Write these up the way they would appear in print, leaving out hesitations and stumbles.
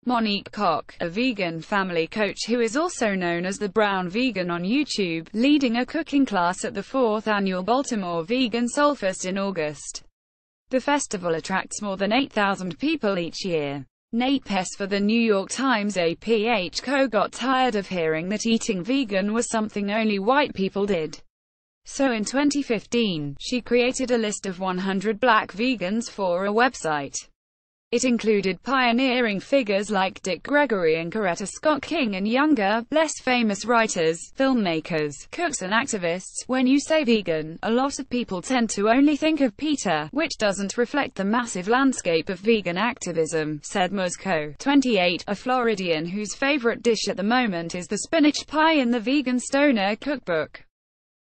Monique Koch, a vegan family coach who is also known as the Brown Vegan on YouTube, leading a cooking class at the 4th annual Baltimore Vegan SoulFest in August. The festival attracts more than 8,000 people each year. Nate Pess for the New York Times. APH Co got tired of hearing that eating vegan was something only white people did. So in 2015, she created a list of 100 black vegans for a website. It included pioneering figures like Dick Gregory and Coretta Scott King and younger, less famous writers, filmmakers, cooks and activists. When you say vegan, a lot of people tend to only think of PETA, which doesn't reflect the massive landscape of vegan activism, said Monique Koch, 28, a Floridian whose favorite dish at the moment is the spinach pie in the Vegan Stoner cookbook.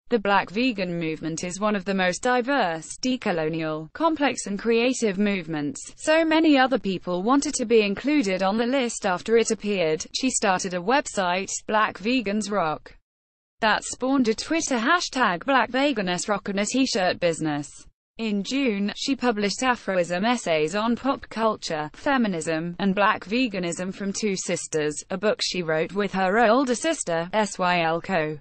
The Black vegan movement is one of the most diverse, decolonial, complex and creative movements, so many other people wanted to be included on the list after it appeared. She started a website, Black Vegans Rock, that spawned a Twitter hashtag #BlackVegansRock and a t-shirt business. In June, she published aphorism essays on pop culture, feminism, and black veganism from Two Sisters, a book she wrote with her older sister, Syl Co.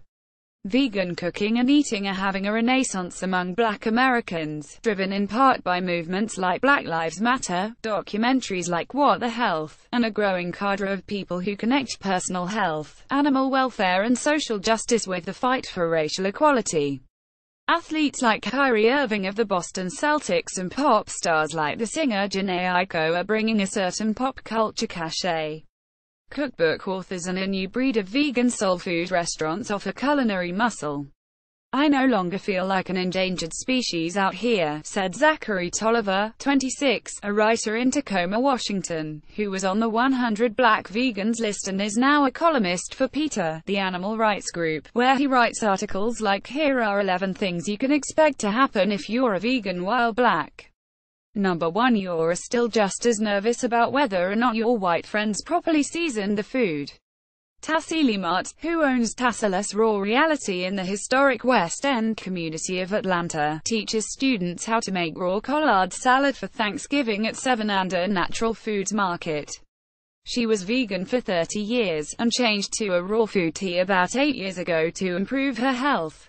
Vegan cooking and eating are having a renaissance among Black Americans, driven in part by movements like Black Lives Matter, documentaries like What the Health, and a growing cadre of people who connect personal health, animal welfare and social justice with the fight for racial equality. Athletes like Kyrie Irving of the Boston Celtics and pop stars like the singer Jhené Aiko are bringing a certain pop culture cachet. Cookbook authors and a new breed of vegan soul food restaurants offer culinary muscle. "I no longer feel like an endangered species out here," said Zachary Tolliver, 26, a writer in Tacoma, Washington, who was on the 100 Black Vegans list and is now a columnist for PETA, the animal rights group, where he writes articles like "Here are 11 things you can expect to happen if you're a vegan while black." Number 1. You're still just as nervous about whether or not your white friends properly seasoned the food. Tassili Mott, who owns Tasseless Raw Reality in the historic West End community of Atlanta, teaches students how to make raw collard salad for Thanksgiving at 7 and a natural foods market. She was vegan for 30 years, and changed to a raw food tea about 8 years ago to improve her health.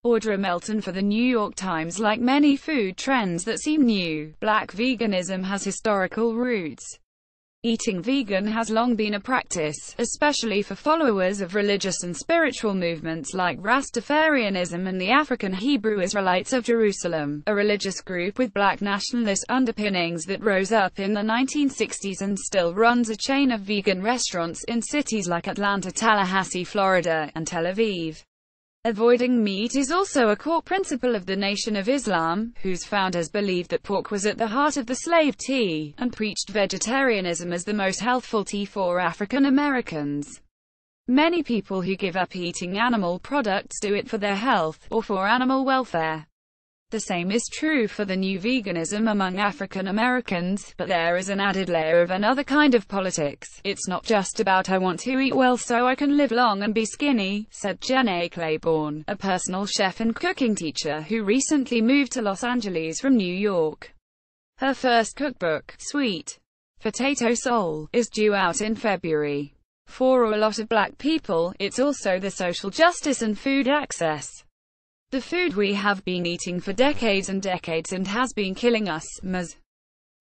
Audra Melton for the New York Times. Like many food trends that seem new, black veganism has historical roots. Eating vegan has long been a practice, especially for followers of religious and spiritual movements like Rastafarianism and the African Hebrew Israelites of Jerusalem, a religious group with black nationalist underpinnings that rose up in the 1960s and still runs a chain of vegan restaurants in cities like Atlanta, Tallahassee, Florida, and Tel Aviv. Avoiding meat is also a core principle of the Nation of Islam, whose founders believed that pork was at the heart of the slave tea, and preached vegetarianism as the most healthful tea for African Americans. Many people who give up eating animal products do it for their health, or for animal welfare. The same is true for the new veganism among African Americans, but there is an added layer of another kind of politics. "It's not just about I want to eat well so I can live long and be skinny," said Jhené Claiborne, a personal chef and cooking teacher who recently moved to Los Angeles from New York. Her first cookbook, Sweet Potato Soul, is due out in February. For a lot of black people, it's also the social justice and food access. "The food we have been eating for decades and decades and has been killing us," Ms.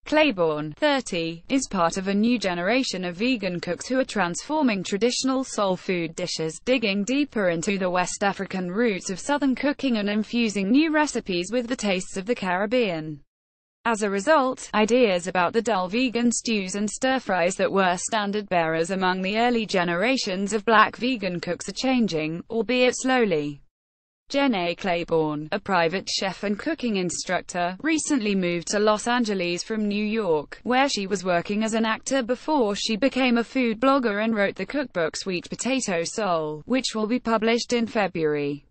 Claiborne, 30, is part of a new generation of vegan cooks who are transforming traditional soul food dishes, digging deeper into the West African roots of Southern cooking and infusing new recipes with the tastes of the Caribbean. As a result, ideas about the dull vegan stews and stir-fries that were standard-bearers among the early generations of black vegan cooks are changing, albeit slowly. Jhené Claiborne, a private chef and cooking instructor, recently moved to Los Angeles from New York, where she was working as an actor before she became a food blogger and wrote the cookbook Sweet Potato Soul, which will be published in February.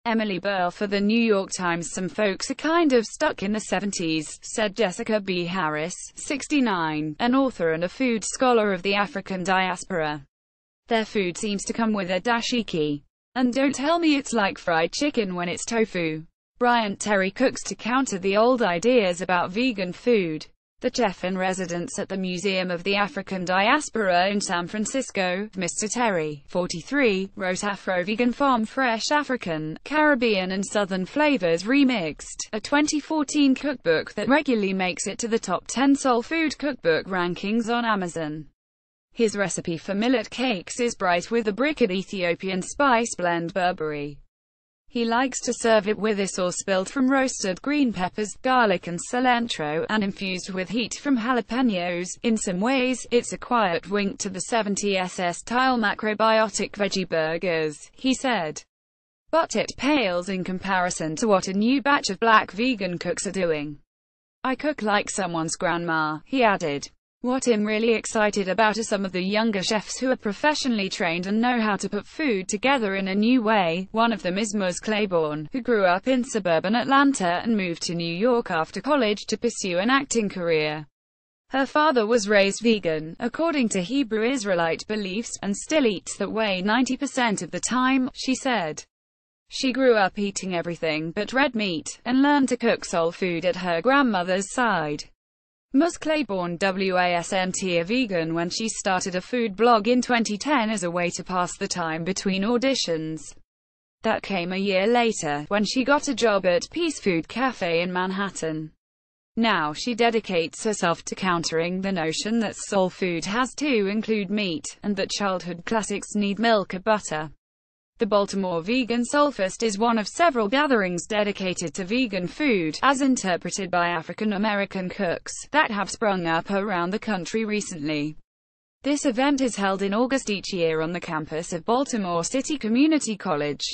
Emily Burl for the New York Times. Some folks are kind of stuck in the 70s, said Jessica B. Harris, 69, an author and a food scholar of the African diaspora. Their food seems to come with a dashiki. And don't tell me it's like fried chicken when it's tofu. Bryant Terry cooks to counter the old ideas about vegan food. The chef in residence at the Museum of the African Diaspora in San Francisco, Mr. Terry, 43, wrote Afro-Vegan Farm Fresh African, Caribbean and Southern Flavors Remixed, a 2014 cookbook that regularly makes it to the top 10 soul food cookbook rankings on Amazon. His recipe for millet cakes is bright with a briquette Ethiopian spice blend Burberry. He likes to serve it with a sauce built from roasted green peppers, garlic and cilantro, and infused with heat from jalapenos. In some ways, it's a quiet wink to the 70s-style macrobiotic veggie burgers, he said. But it pales in comparison to what a new batch of black vegan cooks are doing. I cook like someone's grandma, he added. What I'm really excited about are some of the younger chefs who are professionally trained and know how to put food together in a new way. One of them is Ms. Claiborne, who grew up in suburban Atlanta and moved to New York after college to pursue an acting career. Her father was raised vegan, according to Hebrew Israelite beliefs, and still eats that way 90% of the time, she said. She grew up eating everything but red meat, and learned to cook soul food at her grandmother's side. Ms. Claiborne wasn't a vegan when she started a food blog in 2010 as a way to pass the time between auditions. That came a year later, when she got a job at Peace Food Cafe in Manhattan. Now she dedicates herself to countering the notion that soul food has to include meat, and that childhood classics need milk or butter. The Baltimore Vegan SoulFest is one of several gatherings dedicated to vegan food, as interpreted by African American cooks, that have sprung up around the country recently. This event is held in August each year on the campus of Baltimore City Community College.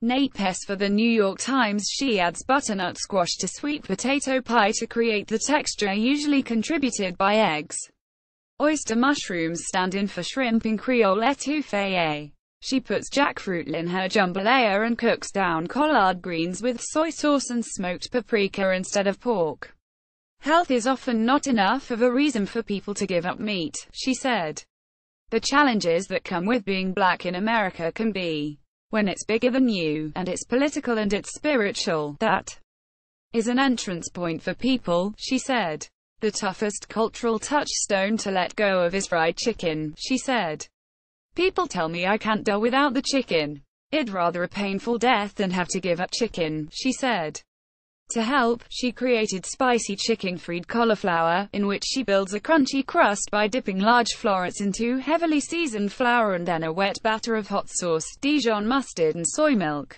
Nate Pess for the New York Times. She adds butternut squash to sweet potato pie to create the texture usually contributed by eggs. Oyster mushrooms stand in for shrimp in Creole etouffee. She puts jackfruit in her jambalaya and cooks down collard greens with soy sauce and smoked paprika instead of pork. Health is often not enough of a reason for people to give up meat, she said. The challenges that come with being black in America can be, when it's bigger than you, and it's political and it's spiritual, that is an entrance point for people, she said. The toughest cultural touchstone to let go of is fried chicken, she said. People tell me I can't do without the chicken. I'd rather a painful death than have to give up chicken, she said. To help, she created spicy chicken fried cauliflower, in which she builds a crunchy crust by dipping large florets into heavily seasoned flour and then a wet batter of hot sauce, Dijon mustard and soy milk.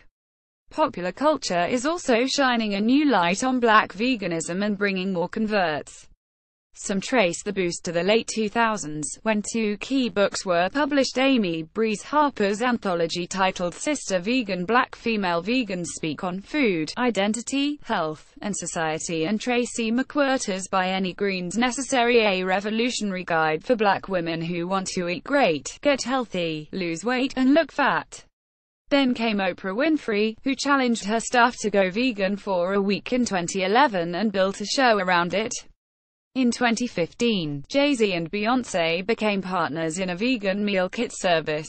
Popular culture is also shining a new light on black veganism and bringing more converts. Some trace the boost to the late 2000s, when two key books were published: Amy Breeze Harper's anthology titled Sister Vegan Black Female Vegans Speak on Food, Identity, Health, and Society, and Tracy McWhirter's By Any Greens Necessary, a revolutionary guide for black women who want to eat great, get healthy, lose weight, and look fat. Then came Oprah Winfrey, who challenged her staff to go vegan for a week in 2011 and built a show around it. In 2015, Jay-Z and Beyoncé became partners in a vegan meal kit service.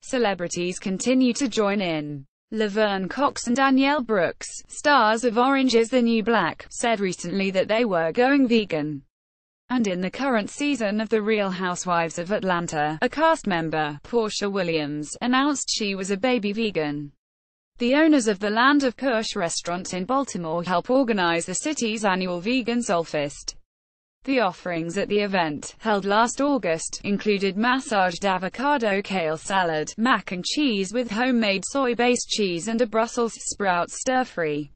Celebrities continue to join in. Laverne Cox and Danielle Brooks, stars of Orange is the New Black, said recently that they were going vegan. And in the current season of The Real Housewives of Atlanta, a cast member, Portia Williams, announced she was a baby vegan. The owners of the Land of Kush restaurant in Baltimore help organize the city's annual Vegan SoulFest. The offerings at the event, held last August, included massaged avocado kale salad, mac and cheese with homemade soy-based cheese, and a Brussels sprout stir-fry.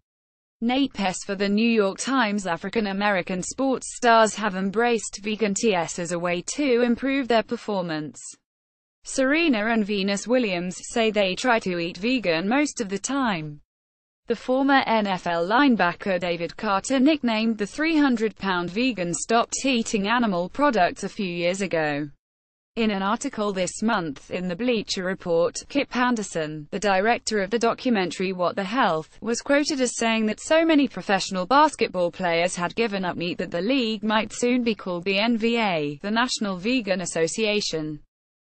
Nate Pess for the New York Times. African American sports stars have embraced vegan TS as a way to improve their performance. Serena and Venus Williams say they try to eat vegan most of the time. The former NFL linebacker David Carter, nicknamed the 300-pound vegan, stopped eating animal products a few years ago. In an article this month in the Bleacher Report, Kip Anderson, the director of the documentary What the Health, was quoted as saying that so many professional basketball players had given up meat that the league might soon be called the NVA, the National Vegan Association.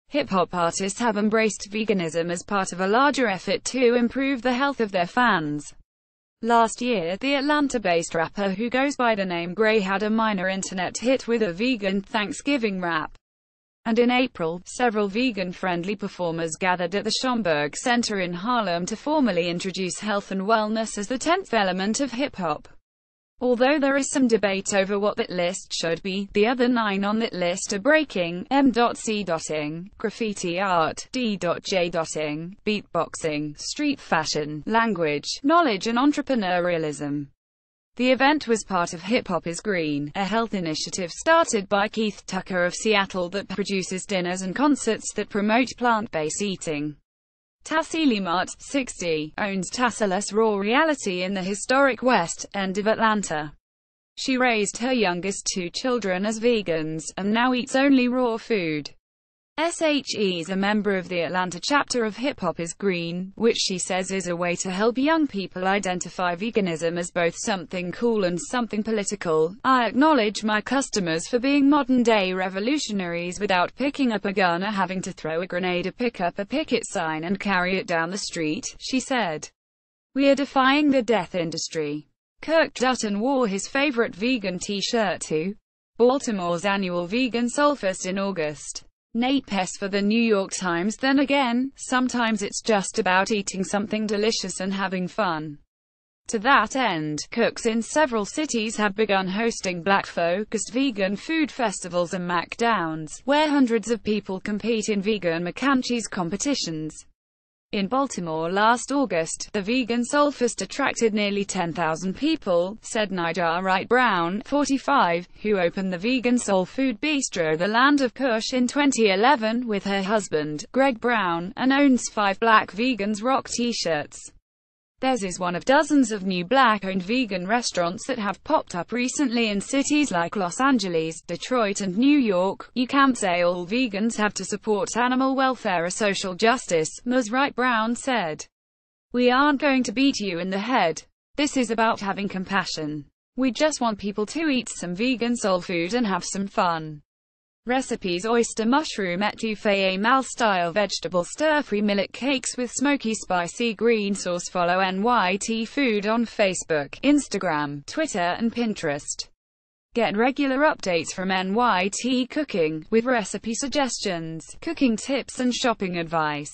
Hip-hop artists have embraced veganism as part of a larger effort to improve the health of their fans. Last year, the Atlanta-based rapper who goes by the name Gray had a minor internet hit with a vegan Thanksgiving rap. And in April, several vegan-friendly performers gathered at the Schomburg Center in Harlem to formally introduce health and wellness as the 10th element of hip-hop. Although there is some debate over what that list should be, the other 9 on that list are breaking, m.c.ing, graffiti art, d.j.ing, beatboxing, street fashion, language, knowledge and entrepreneurialism. The event was part of Hip Hop is Green, a health initiative started by Keith Tucker of Seattle that produces dinners and concerts that promote plant-based eating. Tassili Mott, 60, owns Tasseless Raw Reality in the historic West End of Atlanta. She raised her youngest 2 children as vegans, and now eats only raw food. SHE is a member of the Atlanta chapter of Hip Hop is Green, which she says is a way to help young people identify veganism as both something cool and something political. I acknowledge my customers for being modern-day revolutionaries without picking up a gun or having to throw a grenade or pick up a picket sign and carry it down the street, she said. We are defying the death industry. Kirk Dutton wore his favorite vegan t-shirt to Baltimore's annual Vegan SoulFest in August. Nate Pess for the New York Times. Then again, sometimes it's just about eating something delicious and having fun. To that end, cooks in several cities have begun hosting Black-focused vegan food festivals and Mac-downs, where hundreds of people compete in vegan mac and cheese competitions. In Baltimore last August, the Vegan SoulFest attracted nearly 10,000 people, said Nijar Wright Brown, 45, who opened the Vegan Soul Food Bistro The Land of Kush in 2011 with her husband, Greg Brown, and owns 5 Black Vegans Rock t-shirts. Theirs is one of dozens of new Black-owned vegan restaurants that have popped up recently in cities like Los Angeles, Detroit and New York. You can't say all vegans have to support animal welfare or social justice, Ms. Wright Brown said. We aren't going to beat you in the head. This is about having compassion. We just want people to eat some vegan soul food and have some fun. Recipes: oyster mushroom etouffee mal-style vegetable stir-fry millet cakes with smoky spicy green sauce. Follow NYT Food on Facebook, Instagram, Twitter and Pinterest. Get regular updates from NYT Cooking, with recipe suggestions, cooking tips and shopping advice.